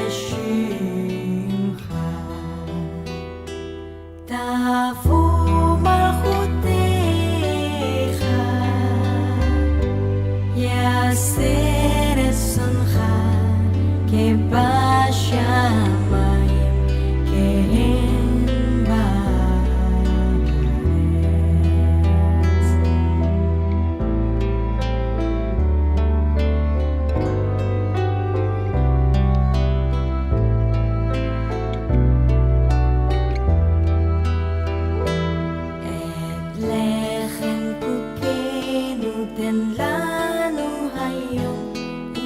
שמך, תבוא מלכותך, יעשה רצונך כבשמיים כן בארץ. את לחם חוקנו תן לנו היום,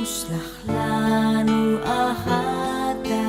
וסלח לנו על חטא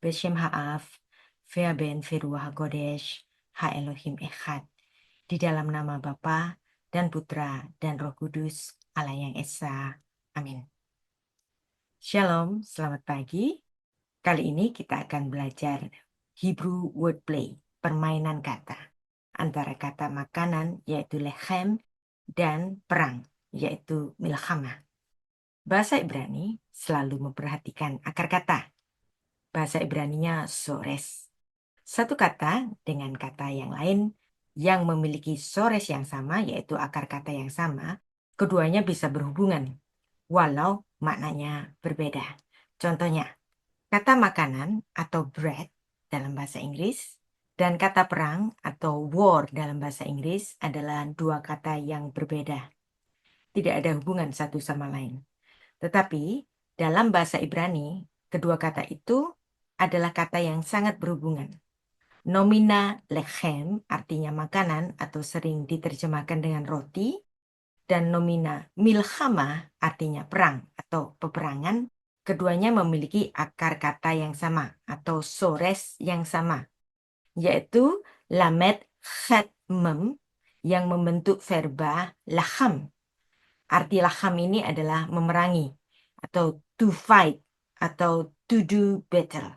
Beshem Ha'af, Ve'aben Ve'ruah HaKodesh, Ha-Elohim Echad. Di dalam nama Bapa dan Putra dan Roh Kudus, Allah yang Esa. Amin. Shalom, selamat pagi. Kali ini kita akan belajar Hebrew wordplay, permainan kata. Antara kata makanan, yaitu lechem, dan perang, yaitu milchama. Bahasa Ibrani selalu memperhatikan akar kata. Bahasa Ibraninya sores. Satu kata dengan kata yang lain yang memiliki sores yang sama, yaitu akar kata yang sama, keduanya bisa berhubungan, walau maknanya berbeda. Contohnya, kata makanan atau bread dalam bahasa Inggris dan kata perang atau war dalam bahasa Inggris adalah dua kata yang berbeda. Tidak ada hubungan satu sama lain. Tetapi dalam bahasa Ibrani, kedua kata itu adalah kata yang sangat berhubungan. Nomina lechem artinya makanan atau sering diterjemahkan dengan roti, dan nomina milchama artinya perang atau peperangan. Keduanya memiliki akar kata yang sama atau sores yang sama, yaitu lamed chet mem yang membentuk verba lacham. Arti lacham ini adalah memerangi atau to fight atau to do battle.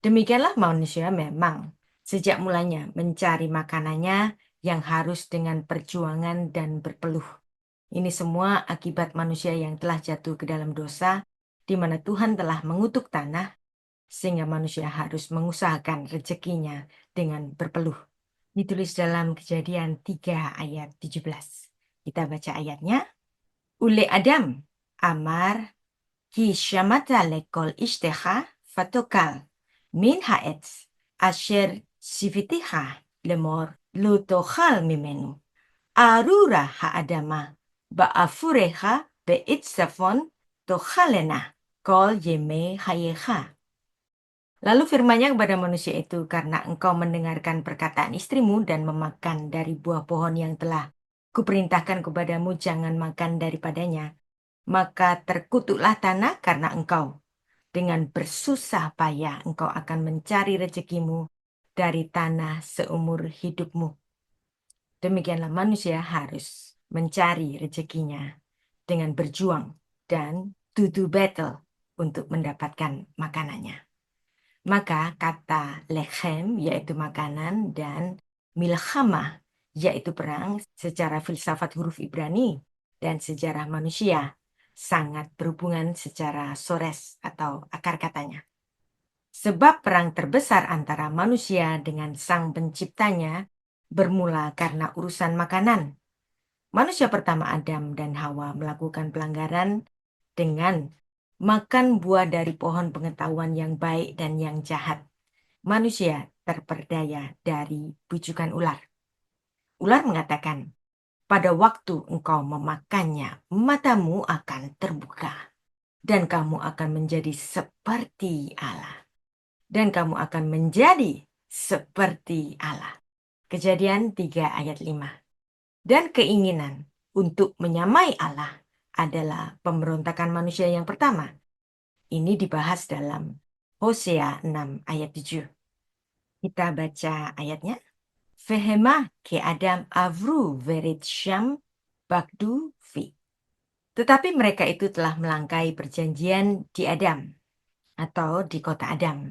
Demikianlah manusia memang sejak mulanya mencari makanannya yang harus dengan perjuangan dan berpeluh. Ini semua akibat manusia yang telah jatuh ke dalam dosa, di mana Tuhan telah mengutuk tanah, sehingga manusia harus mengusahakan rezekinya dengan berpeluh. Ditulis dalam Kejadian 3 ayat 17. Kita baca ayatnya. Ule Adam, Amar, Ki shamata lekol ishtecha, fatokal. Min ha'etz asher sivitiha lemor lo tochal mimenu. Arura ha'adama ba'afurecha be'itzafon tochalena kol yeme hayecha. Lalu firman-Nya kepada manusia itu, karena engkau mendengarkan perkataan istrimu dan memakan dari buah pohon yang telah kuperintahkan kepadamu, jangan makan daripadanya, maka terkutuklah tanah karena engkau. Dengan bersusah payah engkau akan mencari rezekimu dari tanah seumur hidupmu. Demikianlah manusia harus mencari rezekinya dengan berjuang dan to do battle untuk mendapatkan makanannya. Maka kata lechem yaitu makanan dan milchama yaitu perang secara filsafat huruf Ibrani dan sejarah manusia sangat berhubungan secara sores atau akar katanya. Sebab perang terbesar antara manusia dengan sang penciptanya bermula karena urusan makanan. Manusia pertama Adam dan Hawa melakukan pelanggaran dengan makan buah dari pohon pengetahuan yang baik dan yang jahat. Manusia terperdaya dari bujukan ular. Ular mengatakan, pada waktu engkau memakannya, matamu akan terbuka, dan kamu akan menjadi seperti Allah. Dan kamu akan menjadi seperti Allah. Kejadian 3 ayat 5. Dan keinginan untuk menyamai Allah adalah pemberontakan manusia yang pertama. Ini dibahas dalam Hosea 6 ayat 7. Kita baca ayatnya. Vehema ke Adam avru verit sham bakdu fi. Tetapi mereka itu telah melangkai perjanjian di Adam atau di kota Adam.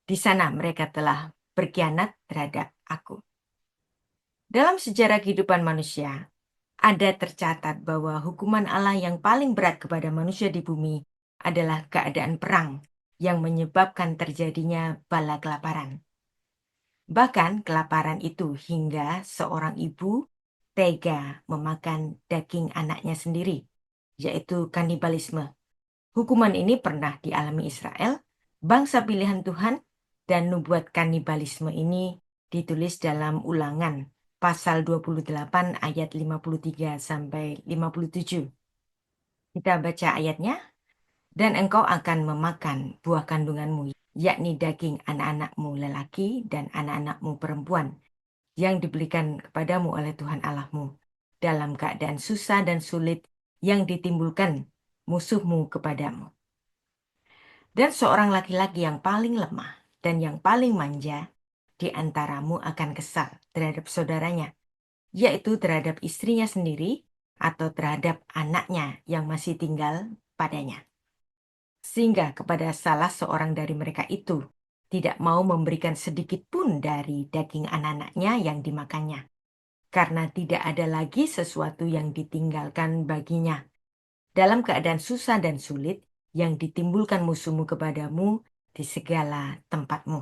Di sana mereka telah berkhianat terhadap aku. Dalam sejarah kehidupan manusia, ada tercatat bahwa hukuman Allah yang paling berat kepada manusia di bumi adalah keadaan perang yang menyebabkan terjadinya bala kelaparan. Bahkan kelaparan itu hingga seorang ibu tega memakan daging anaknya sendiri, yaitu kanibalisme. Hukuman ini pernah dialami Israel, bangsa pilihan Tuhan, dan nubuat kanibalisme ini ditulis dalam Ulangan pasal 28 ayat 53 sampai 57. Kita baca ayatnya. Dan engkau akan memakan buah kandunganmu, yakni daging anak-anakmu lelaki dan anak-anakmu perempuan, yang diberikan kepadamu oleh Tuhan Allahmu, dalam keadaan susah dan sulit yang ditimbulkan musuhmu kepadamu. Dan seorang laki-laki yang paling lemah dan yang paling manja di antaramu akan kesal terhadap saudaranya, yaitu terhadap istrinya sendiri atau terhadap anaknya yang masih tinggal padanya. Sehingga kepada salah seorang dari mereka itu tidak mau memberikan sedikit pun dari daging anak-anaknya yang dimakannya, karena tidak ada lagi sesuatu yang ditinggalkan baginya. Dalam keadaan susah dan sulit yang ditimbulkan musuhmu kepadamu di segala tempatmu.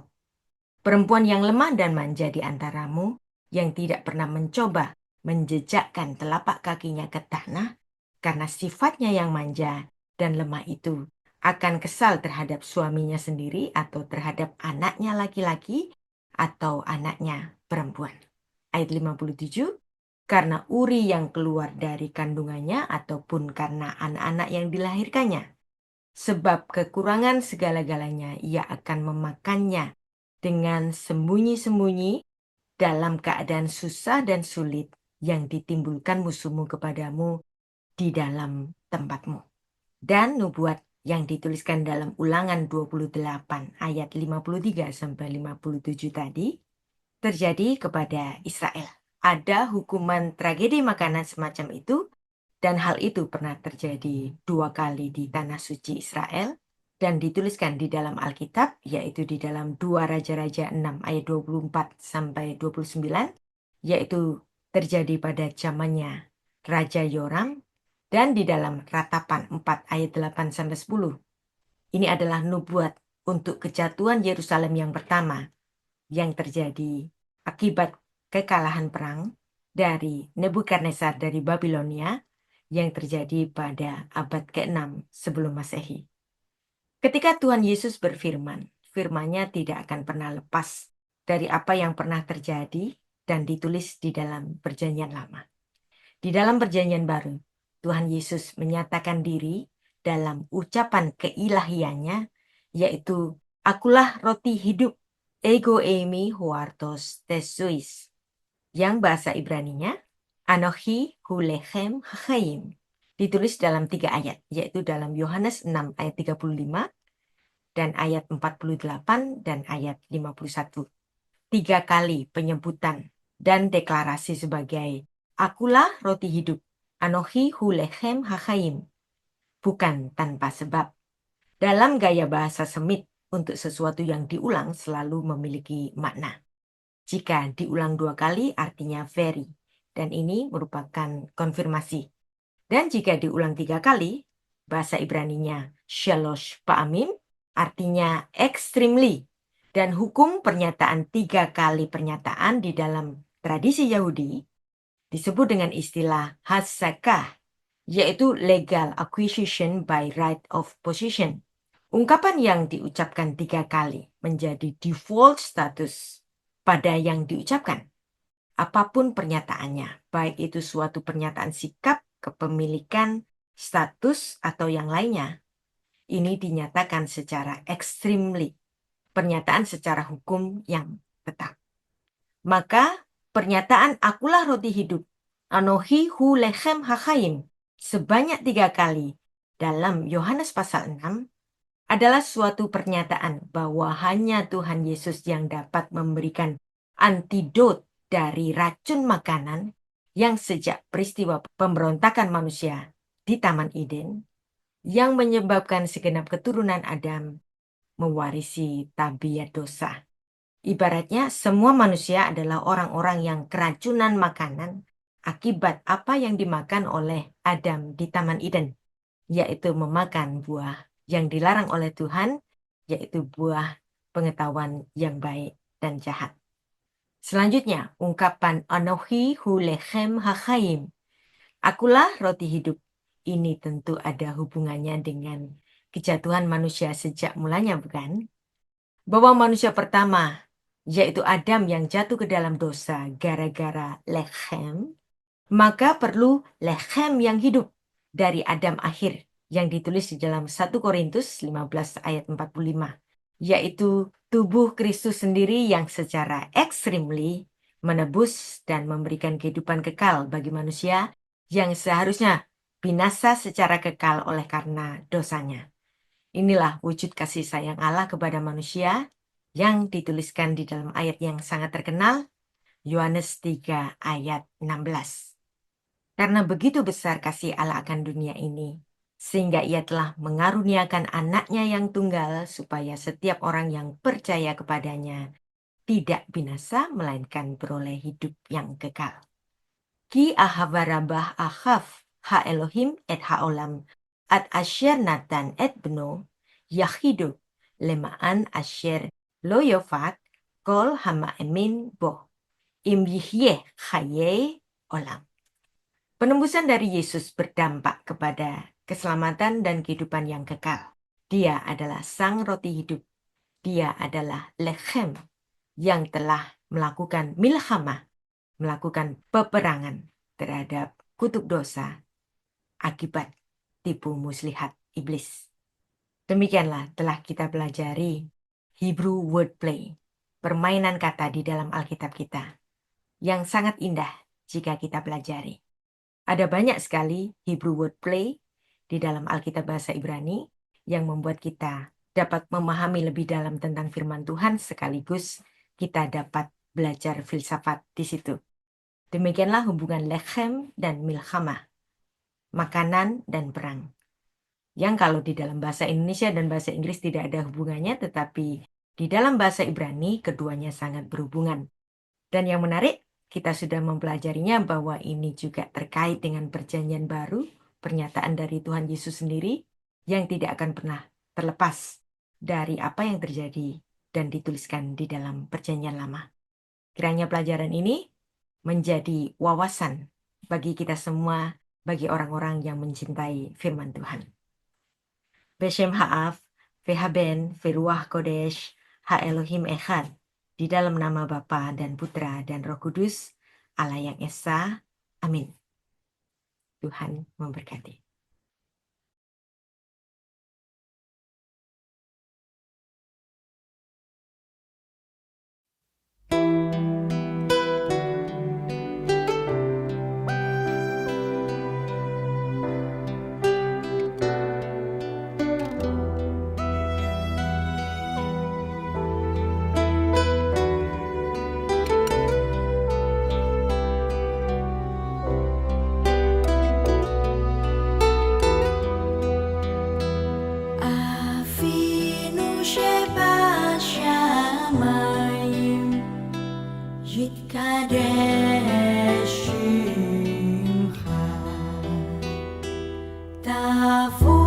Perempuan yang lemah dan manja di antaramu, yang tidak pernah mencoba menjejakkan telapak kakinya ke tanah, karena sifatnya yang manja dan lemah itu akan kesal terhadap suaminya sendiri atau terhadap anaknya laki-laki atau anaknya perempuan. Ayat 57, karena uri yang keluar dari kandungannya ataupun karena anak-anak yang dilahirkannya. Sebab kekurangan segala-galanya ia akan memakannya dengan sembunyi-sembunyi dalam keadaan susah dan sulit yang ditimbulkan musuhmu kepadamu di dalam tempatmu. Dan nubuat yang dituliskan dalam Ulangan 28 ayat 53 sampai 57 tadi terjadi kepada Israel. Ada hukuman tragedi makanan semacam itu, dan hal itu pernah terjadi 2 kali di tanah suci Israel dan dituliskan di dalam Alkitab, yaitu di dalam 2 Raja-Raja 6 ayat 24 sampai 29, yaitu terjadi pada zamannya Raja Yoram, dan di dalam Ratapan 4 ayat 8 sampai 10. Ini adalah nubuat untuk kejatuhan Yerusalem yang pertama yang terjadi akibat kekalahan perang dari Nebukadnezar dari Babilonia yang terjadi pada abad ke-6 sebelum Masehi. Ketika Tuhan Yesus berfirman, firman-Nya tidak akan pernah lepas dari apa yang pernah terjadi dan ditulis di dalam Perjanjian Lama. Di dalam Perjanjian Baru, Tuhan Yesus menyatakan diri dalam ucapan keilahiannya, yaitu akulah roti hidup, ego eimi huartos tesuis, yang bahasa Ibraninya Anochi hu lechem hachaim, ditulis dalam 3 ayat, yaitu dalam Yohanes 6 ayat 35 dan ayat 48 dan ayat 51. 3 kali penyebutan dan deklarasi sebagai akulah roti hidup, Anochi hu lechem hachaim, bukan tanpa sebab. Dalam gaya bahasa Semit, untuk sesuatu yang diulang selalu memiliki makna. Jika diulang 2 kali artinya very, dan ini merupakan konfirmasi. Dan jika diulang 3 kali, bahasa Ibraninya shalosh pa'amim, artinya extremely. Dan hukum pernyataan 3 kali pernyataan di dalam tradisi Yahudi disebut dengan istilah hasakah, yaitu legal acquisition by right of possession. Ungkapan yang diucapkan 3 kali menjadi default status pada yang diucapkan. Apapun pernyataannya, baik itu suatu pernyataan sikap, kepemilikan, status, atau yang lainnya, ini dinyatakan secara extremely, pernyataan secara hukum yang tetap. Maka pernyataan akulah roti hidup, Anochi hu lechem hachaim, sebanyak 3 kali dalam Yohanes pasal 6 adalah suatu pernyataan bahwa hanya Tuhan Yesus yang dapat memberikan antidot dari racun makanan yang sejak peristiwa pemberontakan manusia di Taman Eden yang menyebabkan segenap keturunan Adam mewarisi tabiat dosa. Ibaratnya semua manusia adalah orang-orang yang keracunan makanan akibat apa yang dimakan oleh Adam di Taman Eden, yaitu memakan buah yang dilarang oleh Tuhan, yaitu buah pengetahuan yang baik dan jahat. Selanjutnya, ungkapan Anochi hu lechem hachaim, akulah roti hidup. Ini tentu ada hubungannya dengan kejatuhan manusia sejak mulanya, bukan? Bahwa manusia pertama, yaitu Adam yang jatuh ke dalam dosa gara-gara lechem, maka perlu lechem yang hidup dari Adam akhir yang ditulis di dalam 1 Korintus 15 ayat 45, yaitu tubuh Kristus sendiri yang secara extremely menebus dan memberikan kehidupan kekal bagi manusia yang seharusnya binasa secara kekal oleh karena dosanya. Inilah wujud kasih sayang Allah kepada manusia yang dituliskan di dalam ayat yang sangat terkenal, Yohanes 3 ayat 16. Karena begitu besar kasih Allah akan dunia ini, sehingga ia telah mengaruniakan anaknya yang tunggal supaya setiap orang yang percaya kepadanya tidak binasa melainkan beroleh hidup yang kekal. Ki ahavarabah ahaf ha Elohim et haolam at asher natan et beno yahidu lema'an asher lo yofat kol hama emin bo im yihye chaye olam. Penembusan dari Yesus berdampak kepada keselamatan dan kehidupan yang kekal. Dia adalah sang roti hidup. Dia adalah lechem yang telah melakukan milhamah, melakukan peperangan terhadap kutuk dosa akibat tipu muslihat iblis. Demikianlah telah kita pelajari Hebrew wordplay, permainan kata di dalam Alkitab kita, yang sangat indah jika kita pelajari. Ada banyak sekali Hebrew wordplay di dalam Alkitab bahasa Ibrani yang membuat kita dapat memahami lebih dalam tentang firman Tuhan, sekaligus kita dapat belajar filsafat di situ. Demikianlah hubungan lechem dan milhamah, makanan dan perang. Yang kalau di dalam bahasa Indonesia dan bahasa Inggris tidak ada hubungannya, tetapi di dalam bahasa Ibrani keduanya sangat berhubungan. Dan yang menarik, kita sudah mempelajarinya bahwa ini juga terkait dengan perjanjian baru, pernyataan dari Tuhan Yesus sendiri, yang tidak akan pernah terlepas dari apa yang terjadi dan dituliskan di dalam perjanjian lama. Kiranya pelajaran ini menjadi wawasan bagi kita semua, bagi orang-orang yang mencintai firman Tuhan. Beshem ha'af, vehaben, veruah kodesh, ha-Elohim echad, di dalam nama Bapa dan Putra dan Roh Kudus, Allah yang Esa. Amin. Tuhan memberkati. Avinu Sheba Shamayim Yitkadesh Shimcha Tavu